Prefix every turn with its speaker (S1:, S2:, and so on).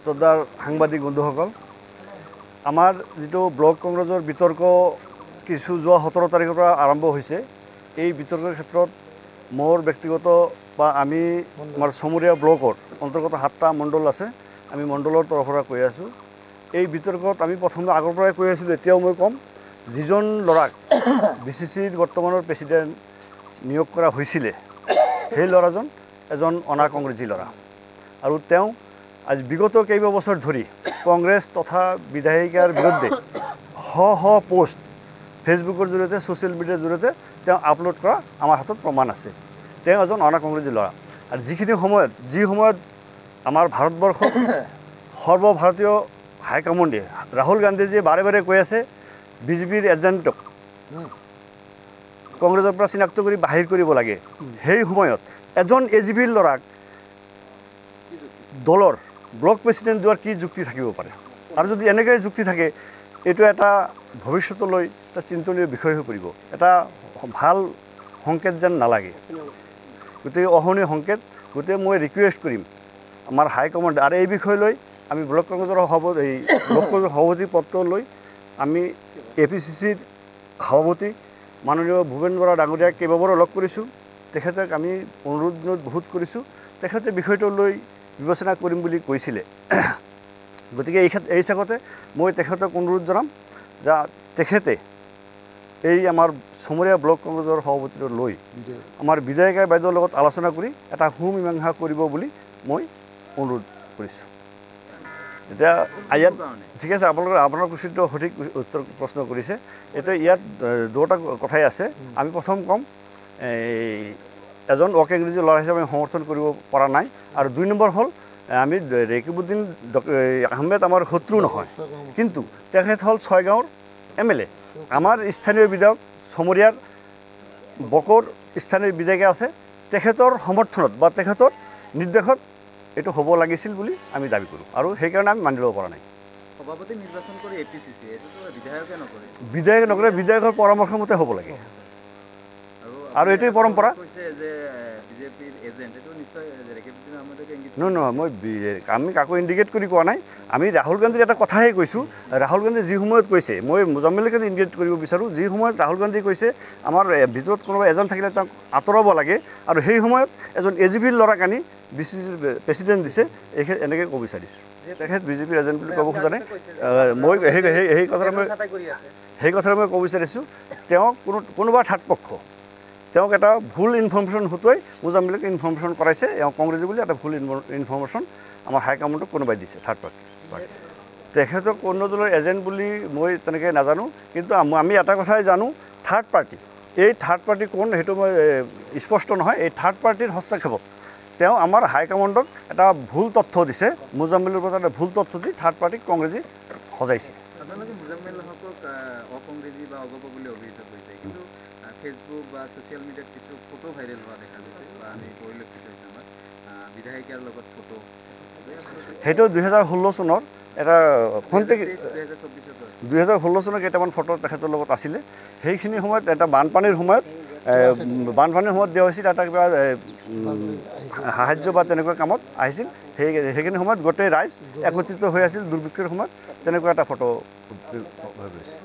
S1: শ্ৰদ্ধাৰ সাংবাদিক বন্ধুসকল, আমাৰ যিটো ব্লক কংগ্ৰেছৰ বিতৰ্ক কিছু যোৱা 17 তাৰিখৰ পৰা আৰম্ভ হৈছে। এই বিতৰ্কৰ ক্ষেত্ৰত মোৰ ব্যক্তিগত বা আমি আমাৰ চমৰীয়া ব্লকৰ অন্তৰ্গত 7টা মণ্ডল আছে, আমি মণ্ডলৰ তৰফৰ পৰা কৈ আছোঁ। এই বিতৰ্কত আমি প্ৰথমে আগৰ পৰাই কৈ আছিলোঁ, এতিয়াও মই ক'ম, যিজন ল'ৰাক BCCৰ বৰ্তমানৰ প্ৰেছিডেণ্ট নিয়োগ কৰা হৈছিলে, সেই ল'ৰাজন এজন অনা কংগ্ৰেছী ল'ৰা আৰু তেওঁ আজি বিগত কেইবাবছৰ ধৰি কংগ্ৰেছ তথা বিধায়িকাৰ বিৰুদ্ধে শ পোষ্ট ফেচবুকৰ জৰিয়তে ছ'চিয়েল মিডিয়াৰ জৰিয়তে তেওঁ আপলোড কৰা আমাৰ হাতত প্ৰমাণ আছে। তেওঁ এজন অনা কংগ্ৰেছী ল'ৰা আৰু যি সময়ত আমাৰ ভাৰতবৰ্ষত সৰ্বভাৰতীয় হাইকমাণ্ডে ৰাহুল গান্ধীজীয়ে বাৰে বাৰে কৈ আছে বিজেপিৰ এজেণ্টক কংগ্ৰেছৰ পৰা চিনাক্ত কৰি বাহিৰ কৰিব লাগে, সেই সময়ত এজন AGPৰ ল'ৰাক দলৰ ব্লক প্ৰেছিডেণ্ট দিয়াৰ কি যুক্তি থাকিব পাৰে? আৰু যদি এনেকৈ যুক্তি থাকে, এইটো এটা ভৱিষ্যতলৈ এটা চিন্তনীয় বিষয় হৈ পৰিব, এটা ভাল সংকেত যেন নালাগে। গতিকে অহনীয় সংকেত। গতিকে মই ৰিকুৱেষ্ট কৰিম আমাৰ হাইকমাণ্ড আৰু এই বিষয় লৈ আমি ব্লক কংগ্ৰেছৰ সভাপতি পত্ৰ লৈ আমি APCCৰ সভাপতি মাননীয় ভূপেন বৰা ডাঙৰীয়াক কেইবাবাৰো লগ কৰিছোঁ। তেখেতক আমি অনুৰোধ বহুত কৰিছোঁ, তেখেতে বিষয়টো লৈ বিবেচনা কৰিম বুলি কৈছিলে। গতিকে এই চাগতে মই তেখেতক অনুৰোধ জনাম যে তেখেতে এই আমাৰ চমৰীয়া ব্লক কংগ্ৰেছৰ সভাপতিটো লৈ আমাৰ বিধায়িকা বাইদেউৰ লগত আলোচনা কৰি এটা সুমীমাংসা কৰিব বুলি মই অনুৰোধ কৰিছোঁ। এতিয়া ইয়াত ঠিক আছে, আপোনাৰ কুচিটো সঠিক উত্তৰ প্ৰশ্ন কৰিছে। এতিয়া ইয়াত দুটা কথাই আছে। আমি প্ৰথম ক'ম এজন অকেংগ্ৰেজী ল'ৰা হিচাপে আমি সমৰ্থন কৰিব পৰা নাই, আৰু 2 নম্বৰ হ'ল আমি ৰেকিবুদ্দিন আহমেদ আমাৰ শত্ৰু নহয়, কিন্তু তেখেত হ'ল ছয়গাঁৱৰ MLA। আমাৰ স্থানীয় বিধায়ক চমৰীয়াৰ বকৰ স্থানীয় বিধায়িকা আছে, তেখেতৰ সমৰ্থনত বা তেখেতৰ নিৰ্দেশত এইটো হ'ব লাগিছিল বুলি আমি দাবী কৰোঁ, আৰু সেইকাৰণে আমি মানি ল'ব পৰা নাই।
S2: সভাপতি নিৰ্বাচন কৰি APCC এইটোতো
S1: বিধায়কে নকৰে, বিধায়কৰ পৰামৰ্শ মতে হ'ব লাগে, আৰু এইটোৱেই পৰম্পৰা। নহয়, আমি কাকো ইণ্ডিকেট কৰি কোৱা নাই। আমি ৰাহুল গান্ধীৰ এটা কথাহে কৈছোঁ। ৰাহুল গান্ধী যি সময়ত কৈছে, মই মুজাম্মিলকে ইণ্ডিকেট কৰিব বিচাৰোঁ, যি সময়ত ৰাহুল গান্ধী কৈছে আমাৰ ভিতৰত কোনোবা এজন থাকিলে তেওঁক আঁতৰাব লাগে, আৰু সেই সময়ত এজন AGPৰ ল'ৰাক আনি BCCৰ প্ৰেছিডেণ্ট দিছে, এনেকৈ ক'ব বিচাৰিছোঁ। তেখেত BJPৰ এজেণ্ট বুলি ক'ব খোজা নাই। মই সেই কথাটো মই ক'ব বিচাৰিছোঁ, তেওঁক কোনোবা থাৰ্ড পক্ষ তেওঁক এটা ভুল ইনফৰ্মেশ্যন হতুৱাই মুজাম্মিলক ইনফৰ্মেশ্যন কৰাইছে, এওঁ কংগ্ৰেছী বুলি এটা ভুল ইনফৰ্মেশ্যন আমাৰ হাইকমাণ্ডক কোনোবাই দিছে, থাৰ্ড পাৰ্টি। তেখেতক কোনো দলৰ এজেণ্ট বুলি মই তেনেকৈ নাজানো, কিন্তু আমি এটা কথাই জানো, থাৰ্ড পাৰ্টি, এই থাৰ্ড পাৰ্টি কোন সেইটো মই স্পষ্ট নহয়। এই থাৰ্ড পাৰ্টিৰ হস্তক্ষেপত তেওঁ আমাৰ হাইকমাণ্ডক এটা ভুল তথ্য দিছে, মুজাম্মিলৰ ওপৰত এটা ভুল তথ্য দি থাৰ্ড পাৰ্টিক কংগ্ৰেছী সজাইছে।
S2: আপোনালোকে মুজাম্মিল হকক অকংগ্ৰেছী বা অগপ বুলি অভিহিত কৰিছে, কিন্তু ফেচবুক বা ছ'চিয়েল মিডিয়াত কিছু ফটো ভাইৰেল হোৱা দেখা গৈছে বা আমি পৰিলক্ষিত হৈছে আমাৰ বিধায়িকাৰ লগত ফটো।
S1: সেইটো 2016 চনৰ এটা 2016 চনৰ কেইটামান ফটো তেখেতৰ লগত আছিলে। সেইখিনি সময়ত এটা বানপানীৰ সময়ত দিয়া হৈছিল, এটা কিবা সাহায্য বা তেনেকুৱা কামত আহিছিল। সেইখিনি সময়ত গোটেই ৰাইজ একত্ৰিত হৈ আছিল দুৰ্ভিক্ষৰ সময়ত, তেনেকুৱা এটা ফটো হৈ গৈছে।